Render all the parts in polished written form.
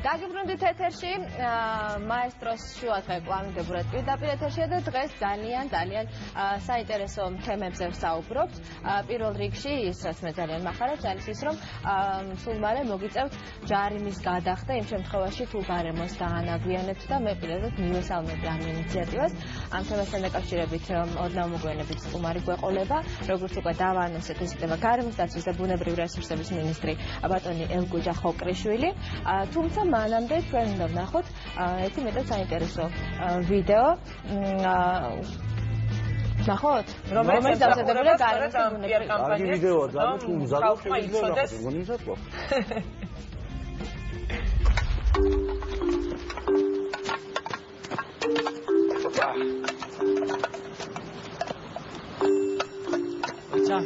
გაგიბრუნდით ეთერში მაესტროს შუადღე კვამდებურად პირდაპირ ეთერშია და დღეს ძალიან საინტერესო თემებზე ვსაუბრობთ. პირველ რიგში ის რაც მე ძალიან მახარებს არის ის რომ სულ მალე მოგიწევთ ჯარიმის გადახდა იმ შემთხვევაში თუ გარემოს დაანაგვიანებთ და მე პირადად მივესალმებ ამ ინიციატივას. ამ თემასთან დაკავშირებით ოდნავ მოგვიანებით სტუმარი გვეყოლება, როგორც უკვე დავაანონსეთ, ის იქნება გარემოს დაცვის და ბუნებრივი რესურსების მინისტრი ბატონი ელგუჯა ხოყრიშვილი. თუმცა მანამდე ჩვენ უნდა ვნახოთ ერთი მეტად საინტერესო ვიდეო. ნახოთ, რომელიც დამზადებულია გარემოს და ბუნებრივი კამპანიის ვიდეოა, ძალიან თუ მზადოთ შევიძლია ნახოთ, გონი მზადო. Acha.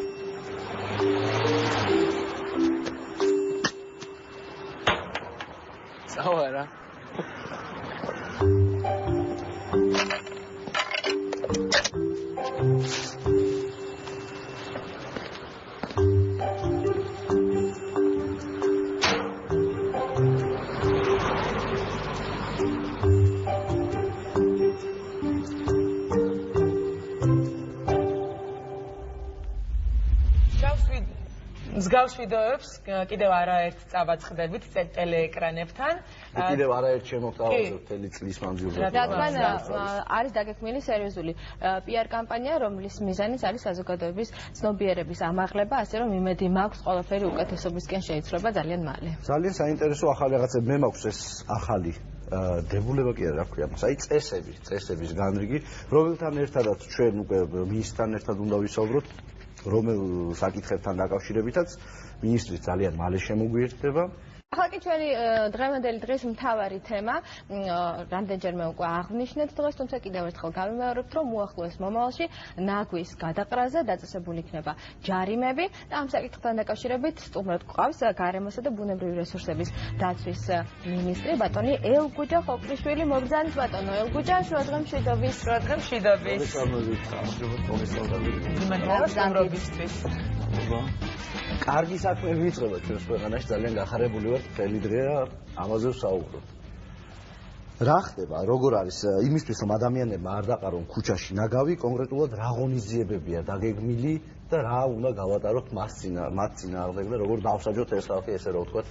Ahora. მსგავს ვიდეოებს კიდევ არაერთ წავაწყდებით ტელეეკრანებთან. კიდევ არაერთ შემოგთავაზებთ მთელი წლის მანძილზე. რადგან არის დაგექმნილი სერიოზული PR კამპანია, რომლის მიზანიც არის საზოგადოების ცნობიერების ამაღლება, ასე რომ იმედი მაქვს ყველაფერი უკეთესობისკენ შეიცვლება ძალიან მალე. ძალიან საინტერესო ახალი რაღაცები მე მაქვს ეს ახალი დებულება კი არა ქვია, აი წესების განრიგი, რომელთან ერთადაც ჩვენ უკვე მინისტრთან ერთად უნდა ვისაუბროთ, რომელ საკითხებთან დაკავშირებითაც მინისტრი ძალიან მალე შემოგვიერთდება. ახლა კი ჩვენი დღევანდელი დღის მთავარი თემა, რამდენჯერმე უკვე აღვნიშნეთ დღეს, თუმცა კიდევ ერთხელ გავიმეორებთ, რომ უახლოეს მომავალში ნაგვის გადაყრაზე დაწესებული იქნება ჯარიმები და ამ საკითხთან დაკავშირებით სტუმრად გვყავს გარემოსა და ბუნებრივი რესურსების დაცვის მინისტრი ბატონი ელგუჯა ხოყრიშვილი. მოგზაურობთ ბატონო ელგუჯა, შუადღე მშვიდობის. კარგი საქმე ვიწყება ჩვენს ქვეყანაში, ძალიან გახარებული ვართ, მთელი დღეა ამაზე ვსაუბრობთ. რა ხდება, როგორ არის იმისთვის რომ ადამიანებმა არ დაყარონ ქუჩაში ნაგავი, კონკრეტულად რა ღონისძიებებია დაგეგმილი და რა უნდა გავატაროთ მათ წინააღმდეგ და როგორ დავსაჯოთ ეს ხალხი, ესე რომ ვთქვათ,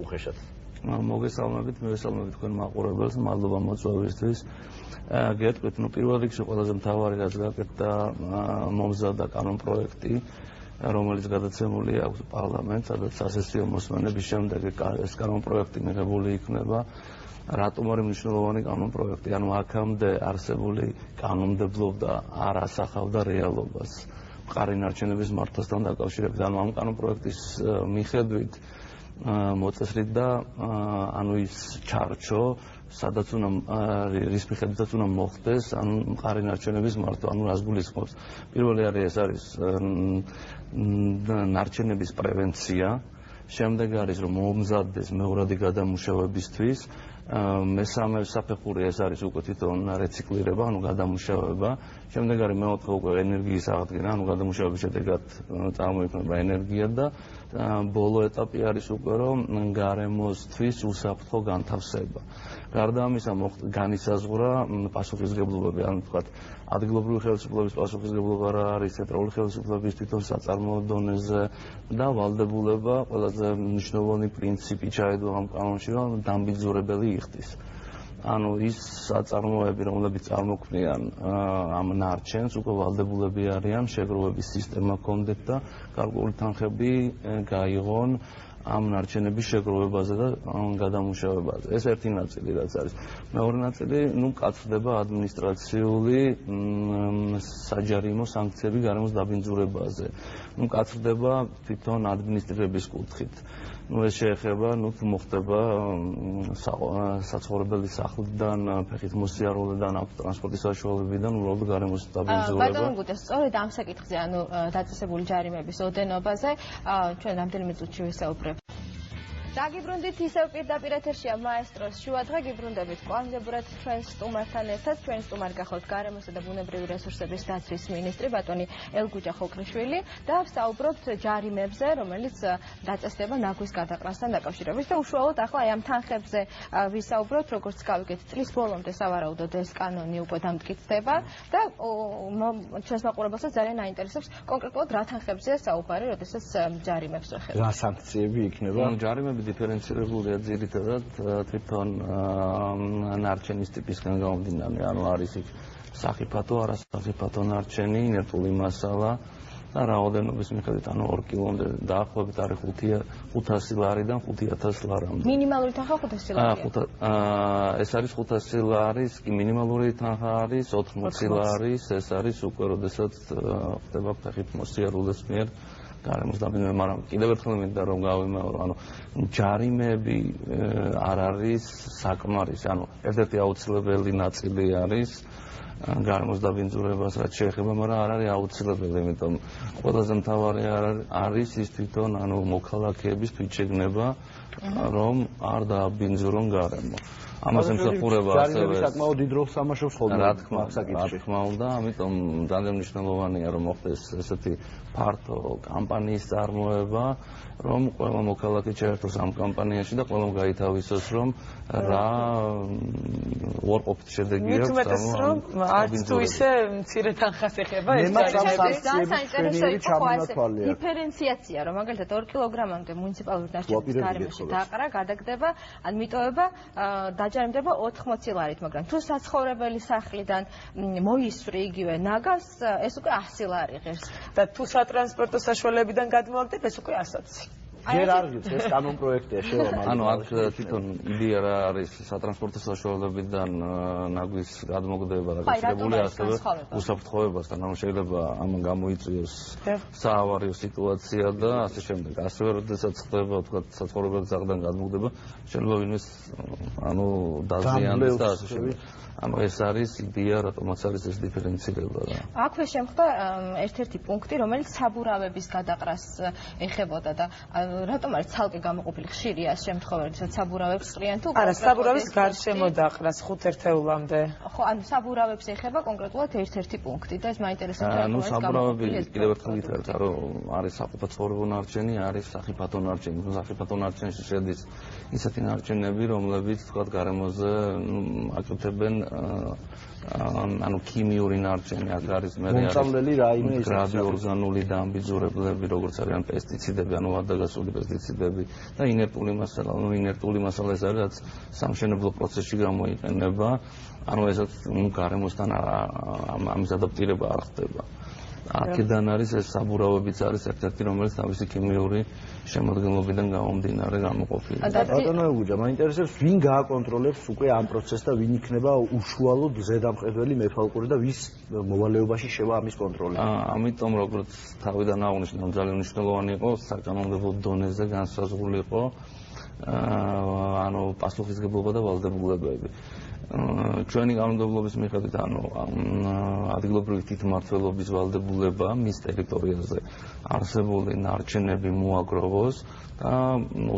უხეშად. მოგესალმებით, მივესალმებით თქვენ მაყურებელს, მადლობა მოწვევისთვის. გეტყვით, პირველ რიგში ყველაზე მთავარი რაც გაკეთდა მომზადდა კანონპროექტი, რომელიც გადაცემული აქვს პარლამენტს, სადაც სასესიო მოსმენების შემდეგ ეს კანონპროექტი მიღებული იქნება. რატომ არის მნიშვნელოვანი კანონპროექტი? ანუ აქამდე არსებული კანონმდებლობა არ ასახავდა რეალობას მყარი ნარჩენების მართვასთან დაკავშირებით. ანუ ამ კანონპროექტის მიხედვით მოწესრით და ანუ ის ჩარჩო, სადაც უნდა რის მიხედვითაც უნდა მოხდეს ანუ მყარი ნარჩენების მართვა, ანუ რას გულისხმობს? პირველი ეს არის ნარჩენების პრევენცია, შემდეგ არის რომ მომზადდეს მეურადი გადამუშავებისთვის, მესამე საფეხური ეს არის უკვე თვითონ რეციკლირება, ანუ გადამუშავება, შემდეგ არის მეოთხე უკვე ენერგიის აღდგენა, ანუ გადამუშავების შედეგად წარმოიქმნება ენერგია და ბოლო ეტაპი არის უკვე რომ გარემოსთვის უსაფრთხო განთავსება. გარდა ამისა განისაზღვრა პასუხისმგებლობები, ანუ თქვათ ადგილობრივი ხელისუფლების პასუხისმგებლობა რა არის, ცენტრალური ხელისუფლების თვითონ საწარმოო დონეზე და ვალდებულება, ყველაზე მნიშვნელოვანი პრინციპი ჩაედო ამ კანონში, რომ დამბიძურებელი იხდის. ანუ ის საწარმოები, რომლებიც წარმოქმნიან ამ ნარჩენს, უკვე ვალდებულები არიან შეგროვების სისტემა ჰქონდეთ და გარკვეული თანხები გაიღონ ამ ნარჩენების შეგროვებაზე და გადამუშავებაზე. ეს ერთი ნაწილი რაც არის. მეორე ნაწილი, კაცდება ადმინისტრაციული საჯარიმო სანქციები გარემოს დაბინძურებაზე. კაცდება თვითონ ადმინისტრირების კუთხით. ეს შეეხება, თუ მოხდება საცხოვრებელი სახლიდან, ფეხით მოსიარულედან, ავტოტრანსპორტის საშუალებიდან უბრალოდ გარემოს დაბინძურება. ბატონო გუტა, სწორედ ამ საკითხზე, ანუ დაწესებული ჯარიმების ოდენობაზე ჩვენ რამდენიმე წუთში ვისაუბრებთ. დაგიბრუნდით ისევ პირდაპირ ეთერშია მაესტროს შუადღე გიბრუნდებით კვალდებურად ჩვენს სტუმართან ერთად ჩვენი სტუმარი გახავთ გარემოსა და ბუნებრივი რესურსების დაცვის მინისტრი ბატონი ელგუჯა ხოქრიშვილი და ვსაუბრობთ ჯარიმებზე რომელიც დაწესდება ნაგვის გადაყრასთან დაკავშირებით და უშუალოდ ახლა აი ამ თანხებზე ვისაუბროთ როგორც გავიგეთ წლის ბოლომდე სავარაუდოდ ეს კანონი უკვე დამტკიცდება და ჩვენს მაყურებელსაც ძალიან აინტერესებს კონკრეტულად რა თანხებზეა საუბარი როდესაც ჯარიმებს ვეხებთ რა სანქციები იქნება ჯარიმები დიფერენცირებულია ძირითადად თვითონ ნარჩენის ტიპისგან გამომდინარე, ანუ არის იქ სახიფათო, არასახიფათო ნარჩენი, ინერტული მასალა და რაოდენობის მიხედვით, ანუ 2 კილომდე დაახლოებით არის 500 ლარიდან 5000 ლარამდე. მინიმალური თანხა 500 ლარია. ეს არის 500 ლარის, კი მინიმალური თანხა არის 80 ლარის, ეს არის უკვე როდესაც ხდება ფეხით მოსიარულეს მიერ გარემოს დაბინძურება, მაგრამ კიდევ ერთხელ მინდა რომ გავიმეორო, ანუ ჯარიმები არ არის საკმარისი, ანუ ერთ-ერთი აუცილებელი ნაწილი არის გარემოს დაბინძურებას რაც შეეხება, მაგრამ არ არის აუცილებელი, იმიტომ ყველაზე მთავარი არის ის თვითონ, ანუ მოქალაქეების თვითშეგნება, რომ არ დააბინძურონ გარემო. ამას ემსახურება ასევე საკმაოდ დიდ როლს თამაშობს ხოლმე. რა თქმა უნდა, ამიტომ ძალიან მნიშვნელოვანია რომ მოხდეს ესეთი ფართო კამპანიის წარმოება, რომ ყველა მოქალაქე ჩაერთოს ამ კამპანიაში და ყველამ გაითავისოს რომ რა უარყოფით შედეგი აქვს. მithumetes რომ არც თუ ისე მცირე თანხას ეხება ეს ჯარიმები. დიფერენციაცია რომ მაგალითად 2 კილოგრამამდე მუნიციპალური ნარჩენის გარემოში დაყრა, გადაგდება, ან მიტოვება დაჯარიმდება 80 ლარით, მაგრამ თუ საცხოვრებელი სახლიდან მოისვრი იგივე ნაგას, ეს უკვე 100 ლარი ღირს. და თუ სატრანსპორტო საშუალებიდან გადმოვაგდებ, ეს უკვე 120. ჯერ არ ვიცი, ეს კანონ პროექტია შევა. ანუ აქ თვითონ იდეა რა არის სატრანსპორტო საშუალებიდან ნაგვის გადმოგდება და გასაგებია ასევე უსაფრთხოებასთან, ანუ შეიძლება ამან გამოიწვიოს საავარიო სიტუაცია და ასე შემდეგ. ასევე როდესაც ხდება თქვა საცხოვრებელი სახლიდან გადმოგდება, შეიძლება ვინმეს ანუ დაზიანდეს და ასე შემდეგ. ანუ ეს არის იდეა, რატომაც არის ეს დიფერენცირება რა. აქვე შემხდა ერთ-ერთი პუნქტი, რომელიც საბურავების გადაყრას ეხებოდა და რატომ არის ცალკე გამოყოფილი ხშირია ეს შემთხვევა, როდესაც საბურავებს ყრიან თუ არა, საბურავის გარშემო დაყრას 5 ერთეულამდე. ხო, ანუ საბურავებს ეხება კონკრეტულად ერთ-ერთი პუნქტი და ეს მაინტერესებს ანუ საბურავები კიდევ ერთხელ ვითარებთ, რომ არის საყოფაცხოვრებო ნარჩენი, არის სახიფათო ნარჩენი. სახიფათო ნარჩენში შედის ისეთი ნარჩენები, რომლებიც თქვა გარემოზე აკეთებენ ანუ ქიმიური ნარჩენი, აქ არის მომწავლელი რაიმე ის ორგანული დამბიძურებლები, როგორც არიან პესტიციდები, ანუ ვადაგასული პესტიციდები და ინერტული მასალა. ანუ ინერტული მასალა ეს არის, რაც სამშენებლო პროცესში გამოიყენება, ანუ ესაც გარემოსთან ამის ადაპტირება არ ხდება. აქედან არის ეს საბურავებიც არის ერთ-ერთი, რომელიც თავისი ქიმიური შემადგენლობიდან გამომდინარე გამოყოფილი. ბატონო ელგუჯა, მაინტერესებს ვინ გააკონტროლებს უკვე ამ პროცესს და ვინ იქნება უშუალოდ ზედამხედველი მეთვალყური და ვის მოვალეობაში შევა ამის კონტროლი? ამიტომ როგორც თავიდან აღნიშნე, ძალიან მნიშვნელოვანი იყო საკანონმდებლო დონეზე განსაზღვრულიყო ანუ პასუხისგებლობა და ვალდებულებები. ჩვენი კანონმდებლობის მიხედვით, ანუ ადგილობრივი თვითმმართველობის ვალდებულება მის ტერიტორიაზე არსებული ნარჩენები მოაგროვოს და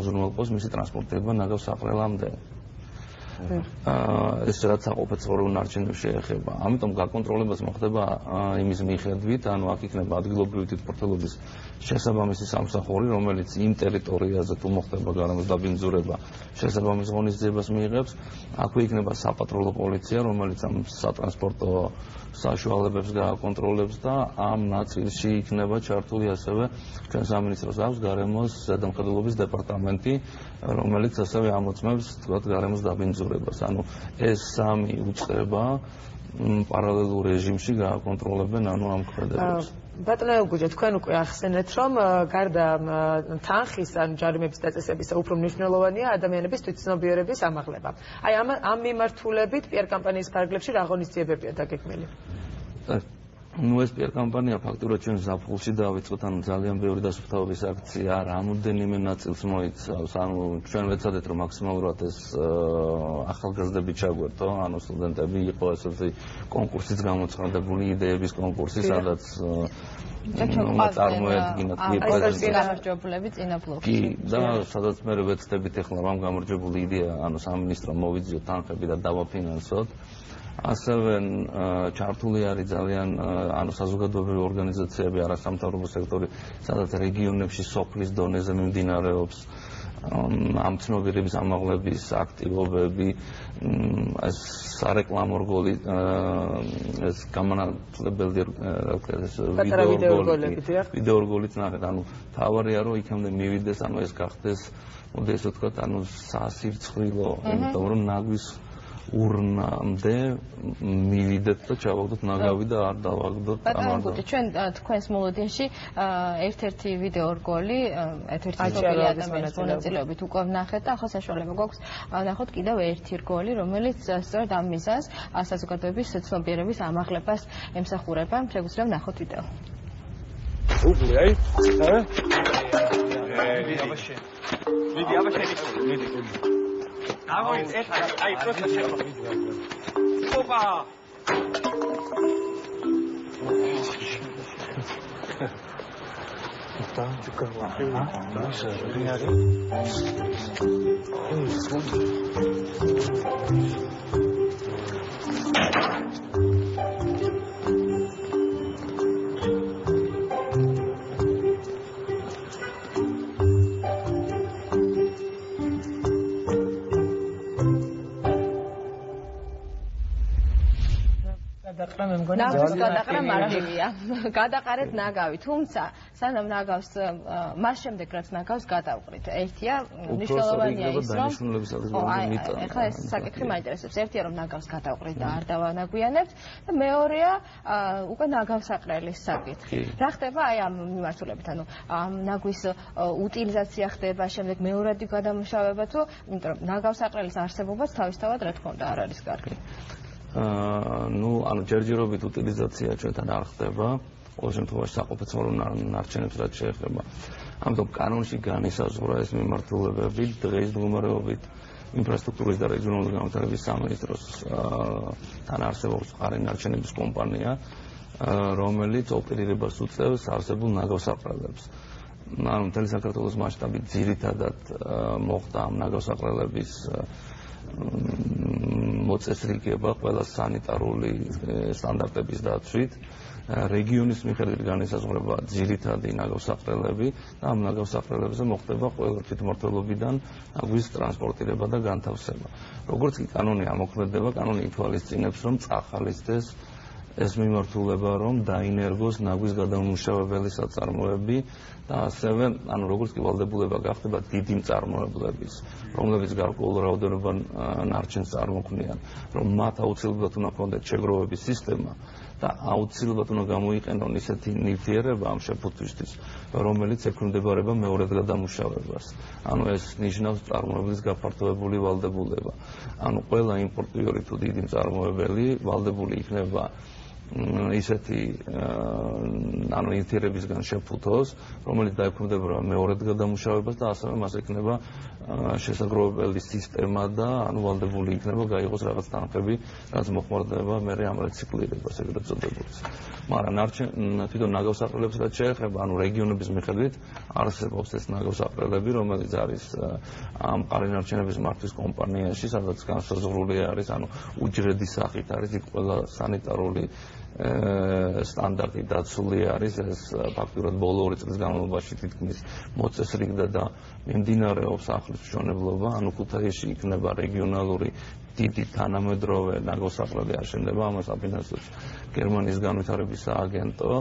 უზრუნველყოს მისი ტრანსპორტირება ნაგავს საყრელამდე. ეს რაც საყოფაცხოვრებო ნარჩენებს შეეხება. ამიტომ გაკონტროლებას მოხდება იმის მიხედვით, ანუ აქ იქნება ადგილობრივი თვითმმართველობის შესაბამისი სამსახური, რომელიც იმ ტერიტორიაზე თუ მოხდება გარემოს დაბინძურება, შესაბამის ღონისძიებას მიიღებს. აქვე იქნება საპატრულო პოლიცია, რომელიც ამ სატრანსპორტო საშუალებებს გააკონტროლებს და ამ ნაწილში იქნება ჩართული ასევე ჩვენ სამინისტროს აქვს გარემოს ზედამხედველობის დეპარტამენტი, რომელიც ასევე ამოწმებს თქვათ გარემოს დაბინძურებას. ანუ ეს სამი უწყება პარალელურ რეჟიმში გააკონტროლებენ ანუ ამ ქმედებებს. ბატონო ელგუჯა, თქვენ უკვე ახსენეთ, რომ გარდა თანხის ან ჯარიმების დაწესებისა უფრო მნიშვნელოვანია ადამიანების თვითცნობიერების ამაღლება. აი ამ მიმართულებით პიარ კამპანიის ფარგლებში რა ღონისძიებებია დაგეგმილი? ნუ ეს PR კამპანია ფაქტურად ჩვენ ზაფხულში დავიწყოთ, ანუ ძალიან ბევრი დასუფთავების აქცია, რამოდენიმე ნაწილს მოიცავს, ანუ ჩვენ ვეცადეთ რომ მაქსიმალურად ეს ახალგაზრდები ჩაგვერთო, ანუ სტუდენტები იყო ესეთი კონკურსის გამოცხადებული იდეების კონკურსი, სადაც წარმოედგინათ გამარჯვებულები წინა ბლოკში. კი, და სადაც მე ვეცდებით ახლა რომ გამარჯვებული იდეა, ანუ სამინისტრომ მოვიძიოთ თანხები და დავაფინანსოთ. ასევე ჩართული არის ძალიან ანუ საზოგადოებრივი ორგანიზაციები, არასამთავრობო სექტორი, სადაც რეგიონებში სოფლის დონეზე მიმდინარეობს ამ ცნობიერების ამაღლების აქტივობები, ეს სარეკლამო რგოლი, ეს გამანათლებელი ვიდეო რგოლიც ნახეთ, ანუ თავარია რომ იქამდე მივიდეს, ანუ ეს გახდეს, მოდი ესე ვთქვათ, ანუ სასირცხვილო, იმიტომ რომ ნაგვის ურნამდე მივიდეთ და ჩავაგდოთ ნაგავი და არ დავაგდოთ ამარგოთ. ჩვენ თქვენს მოლოდინში ერთ-ერთი ვიდეო რგოლი, ერთ-ერთი სოფელი ადამიანის მონაწილეობით უკვე ვნახეთ და ახლა საშუალება გვაქვს ნახოთ კიდევ ერთი რგოლი, რომელიც სწორედ ამ მიზანს საზოგადოების ცნობიერების ამაღლებას ემსახურება. შეგვიძლია ვნახოთ ვიდეო. უგული აი? მიდი აბაშენი. Agora, aí, trouxe a Opa! Tá, fica lá. Nossa, ნაგავს გადაყრა მარადილია. გადაყარეთ ნაგავი, თუმცა სანამ ნაგავს მას შემდეგ რაც ნაგავს გადავყრით. ერთია მნიშვნელოვანია ის რომ ეხლა ეს საკითხი მაინტერესებს. ერთია რომ ნაგავს გადავყრით და არ დავანაგვიანებთ და მეორეა უკვე ნაგავსაყრელის საკითხი. რა ხდება აი ამ მიმართულებით, ანუ ნაგვის უტილიზაცია ხდება, შემდეგ მეორადი გადამუშავება თუ, იმიტომ რომ ნაგავსაყრელის არსებობაც თავისთავად რა თქმა უნდა არ არის კარგი. ნუ ანუ ჯერჯერობით უტილიზაცია ჩვენთან არ ხდება, ყოველ შემთხვევაში საყოფაცმო ნარჩენებს რაც შეეხება. ამიტომ კანონში განისაზღვრა ეს მიმართულებები დღეს მდგომარეობით ინფრასტრუქტურის და რეგიონალური განვითარების სამინისტროს თან არსებობს მყარი ნარჩენების კომპანია, რომელიც ოპერირებას უწევს არსებულ ნაგავსაყრელებს. ანუ მთელი საქართველოს მასშტაბით ძირითადად მოხდა ამ ნაგავსაყრელების მოწესრიგება ყველა სანიტარული სტანდარტების დაცვით. რეგიონის მიხედვით განისაზღვრება ძირითადი ნაგავსაყრელები და ამ ნაგავსაყრელებზე მოხდება ყველა თვითმმართველობიდან ნაგვის ტრანსპორტირება და განთავსება. როგორც კი კანონი ამოქმედება, კანონი ითვალისწინებს, რომ წახალისდეს ეს მიმართულება, რომ დაინერგოს ნაგვის გადამამუშავებელი საწარმოები და ასევე, ანუ როგორც კი ვალდებულება გახდება დიდი მწარმოებლების, რომლებიც გარკვეულ რაოდენობა ნარჩენს წარმოქმნიან, რომ მათ აუცილებლად უნდა ჰქონდეთ შეგროვების სისტემა და აუცილებლად უნდა გამოიყენონ ისეთი ნივთიერება ამ შეფუთვისთვის, რომელიც ექვემდებარება მეორედ გადამუშავებას. ანუ ეს ნიშნავს წარმოებლის გაფართოებული ვალდებულება. ანუ ყველა იმპორტიორი თუ დიდი მწარმოებელი ვალდებული იქნება ისეთი ანუ ნივთიერებისგან შეფუთოს, რომელიც დაექვემდებარება მეორედ გადამუშავებას და ასევე მას ექნება შესაგროვებელი სისტემა და ანუ ვალდებული იქნება გაიღოს რაღაც თანხები, რაც მოხმარდება მერე ამ რეციკლირებას, ეგრეთ წოდებული. მაგრამ თვითონ ნაგავსაყრელებს რაც შეეხება, ანუ რეგიონების მიხედვით არსებობს ეს ნაგავსაყრელები, რომელიც არის ამ მყარი ნარჩენების მართვის კომპანიაში, სადაც განსაზღვრული არის, ანუ უჯრედის სახით არის იქ ყველა სანიტარული სტანდარტი დაცული არის, ეს ფაქტურად ბოლო 2 წლის განმავლობაში თითქმის მოწესრიგდა და მიმდინარეობს ახლის მშენებლობა, ანუ ქუთაისში იქნება რეგიონალური დიდი თანამედროვე ნაგავსაყრელი აშენდება, ამას აფინანსებს გერმანიის განვითარების სააგენტო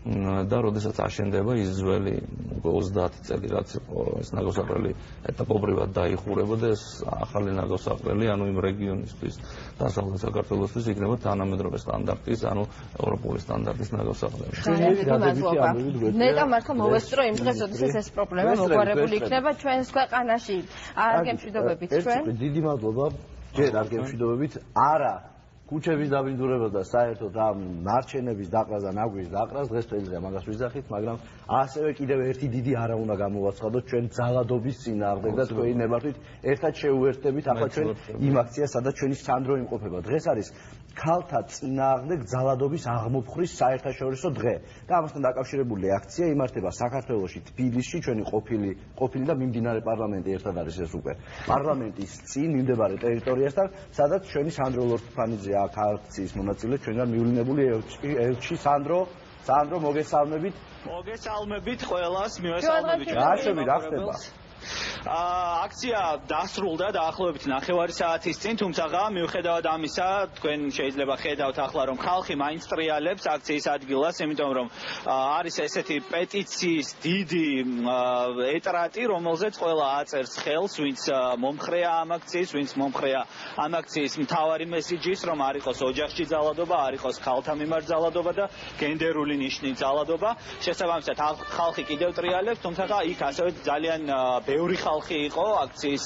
და როდესაც აშენდება ის ძველი 30 წელი რაც იყო ეს ნაგავსაყრელი ეტაპობრივად დაიხურებოდა, ეს ახალი ნაგავსაყრელი, ანუ იმ რეგიონისთვის დასავლეთ საქართველოსთვის იქნება თანამედროვე სტანდარტის, ანუ ევროპული სტანდარტის ნაგავსაყრელი. ნეტა მართლა მოვესწრო იმ დღეს, როდესაც ეს პრობლემა მოგვარებული იქნება ჩვენს ქვეყანაში. არ გემშვიდობებით ჩვენ. დიდი მადლობა. ჯერ არ გემშვიდობებით, არა ქუჩების დაბინძურებას და საერთოდ ამ ნარჩენების დაყრას და ნაგვის დაყრას დღეს წელიწადია მაგას ვიზახით, მაგრამ ასევე კიდევ ერთი დიდი არა უნდა გამოვაცხადოთ ჩვენ ძალადობის წინააღმდეგ და თქვენი ნებართვით ერთად შევუერთდებით ახლა ჩვენ იმ აქციას, სადაც ჩვენი სანდრო იმყოფება. დღეს არის ქალთა წინააღმდეგ ძალადობის აღმოფხრის საერთაშორისო დღე და ამასთან დაკავშირებული აქცია იმართება საქართველოში, თბილისში, ჩვენი ყოფილი და მიმდინარე პარლამენტი ერთად არის ეს უკვე. პარლამენტის წინ მიმდებარე ტერიტორიასთან, სადაც ჩვენი სანდრო ლორთქიფანიძე აქ აქციის მონაწილე ჩვენგან მიულინებული ელჩი სანდრო მოგესალმებით. მოგესალმებით ყველას, მივესალმებით. რა ხდება? აქცია დასრულდა დაახლოებით 9 საათის წინ, თუმცა მიუხედავად ამისა, თქვენ შეიძლება ხედავთ ახლა რომ ხალხი მაინც ტრიალებს აქციის ადგილას, იმიტომ რომ არის ესეთი პეტიციის დიდი ეტრატი, რომელზეც ყველა აწერს ხელს, ვინც მომხრეა ამ აქციის, ვინც მომხრეა ამ აქციის მთავარი მესიჯის, რომ არ იყოს ოჯახში ძალადობა, არ იყოს ქალთა მიმართ ძალადობა და გენდერული ნიშნის ძალადობა. შესაბამისად, ხალხი კიდევ ტრიალებს, თუმცა იქ ასევე ძალიან ბევრი ხალხი იყო აქციის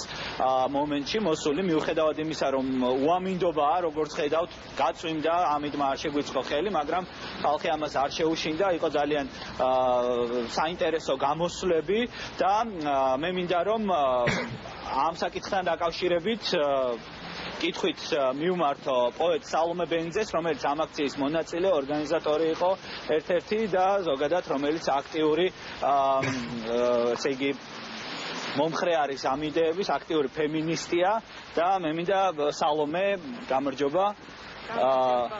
მომენტში მოსული, მიუხედავად იმისა, რომ უამინდობაა, როგორც ხედავთ, გაწვიმდა, ამიტომ არ შეგვიწყო ხელი, მაგრამ ხალხი ამას არ შეუშინდა, იყო ძალიან საინტერესო გამოსვლები და მე მინდა რომ ამ საკითხთან დაკავშირებით კითხვით მივმართო პოეტ სალომე ბენიძეს, რომელიც ამ აქციის მონაწილე, ორგანიზატორი იყო ერთ-ერთი და ზოგადად რომელიც აქტიური ესე იგი მომხრე არის ამ იდეების, აქტიური ფემინისტია და მე მინდა სალომე გამარჯობა.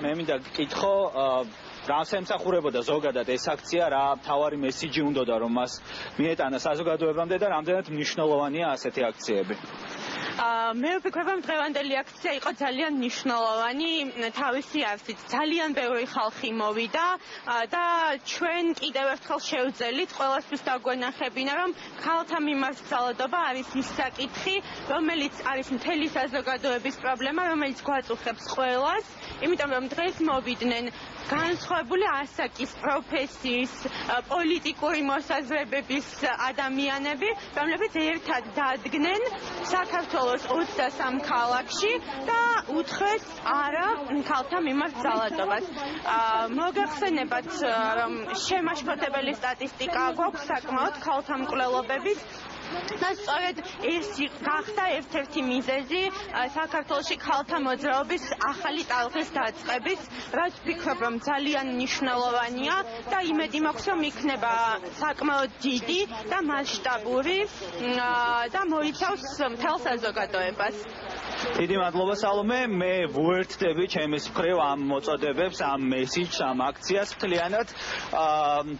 მე მინდა გკითხო რა შემსახურებოდა ზოგადად ეს აქცია, რა მთავარი მესიჯი უნდოდა რომ მას მიეტანა საზოგადოებამდე და რამდენად მნიშვნელოვანია ასეთი აქციები. მე ვფიქრობ, რომ დღევანდელი აქცია იყო ძალიან მნიშვნელოვანი თავისი არსით. ძალიან ბევრი ხალხი მოვიდა და ჩვენ კიდევ ერთხელ შევძელით ყველასთვის დაგვენახებინა, რომ ქალთა მიმართ ძალადობა არის ის საკითხი, რომელიც არის მთელი საზოგადოების პრობლემა, რომელიც გვაწუხებს ყველას, იმიტომ რომ დღეს მოვიდნენ განსხვავებული ასაკის, პროფესიის, პოლიტიკური მოსაზრებების ადამიანები, რომლებიც ერთად დადგნენ საქართველოს 23 ქალაქში და უთხრეს არა ქალთა მიმართ ძალადობას. მოგეხსენებათ, რომ შემაშფოთებელი სტატისტიკა გვაქვს საკმაოდ ქალთა მკვლელობების და სწორედ ეს გახდა ერთ-ერთი მიზეზი საქართველოში ქალთა მოძრაობის ახალი ტალღის დაწყების, რაც ვფიქრობ, რომ ძალიან მნიშვნელოვანია და იმედი მაქვს, რომ იქნება საკმაოდ დიდი და მასშტაბური და მოიცავს მთელ საზოგადოებას. დიდი მადლობა სალომე, მე ვუერთდები ჩემის მხრივ ამ მოწოდებებს, ამ მესიჯს, ამ აქციას მთლიანად.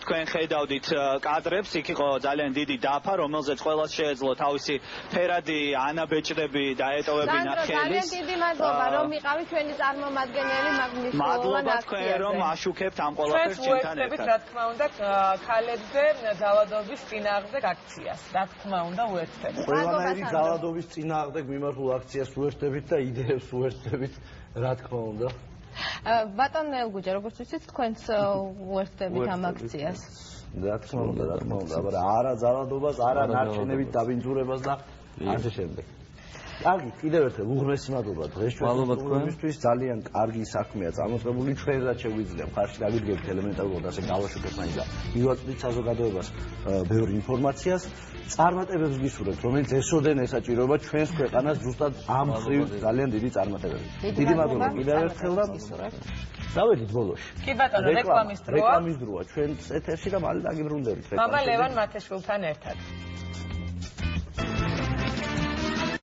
თქვენ ხედავდით კადრებს, იქ იყო ძალიან დიდი დაფა, რომელზეც ყველას შეეძლო თავისი ფერადი ანაბეჭდები დაეტოვებინა ხელის. ძალიან დიდი მადლობა, რომ იყავით ჩვენი წარმომადგენელი მაგნიტურ აქციაზე. მადლობა თქვენ, რომ აშუქებთ ამ ყველაფერს ჩვენთან ერთად. რა თქმა უნდა, ქალებზე ძალადობის წინააღმდეგ აქციას. რა თქმა უნდა, უერთდებით. ყველანაირი ძალადობის წინააღმდეგ მიმართულ აქციას უერთდებით და იდეებს უერთდებით, რა თქმა უნდა. ბატონ ელგუჯა, როგორც ვიცით, თქვენც უერთდებით ამ აქციას. რა თქმა უნდა, მაგრამ არა ძალადობას, არა ნარჩენებით დაბინძურებას და ასე შემდეგ. კარგი, კიდევ ერთხელ უღრმესი მადლობა დღეს ჩვენთვის ძალიან კარგი საქმეა წამოწყებული, ჩვენ რაც შეგვიძლია მხარში დაგიდგებით ელემენტარულად ასე გავაშუქებანი და მივაწვდით საზოგადოებას ბევრი ინფორმაციას. წარმატებებს გისურვებთ, რომელიც ესოდენ ესაჭიროება ჩვენს ქვეყანას ზუსტად ამ მხრივ ძალიან დიდი წარმატებები. დიდი მადლობა კიდევ ერთხელ და დავედით ბოლოში. კი ბატონო, რეკლამის დროა. რეკლამის დროა ჩვენს ეთერში და მალე დაგიბრუნდებით. მამა ლევან მათეშვილთან ერთად.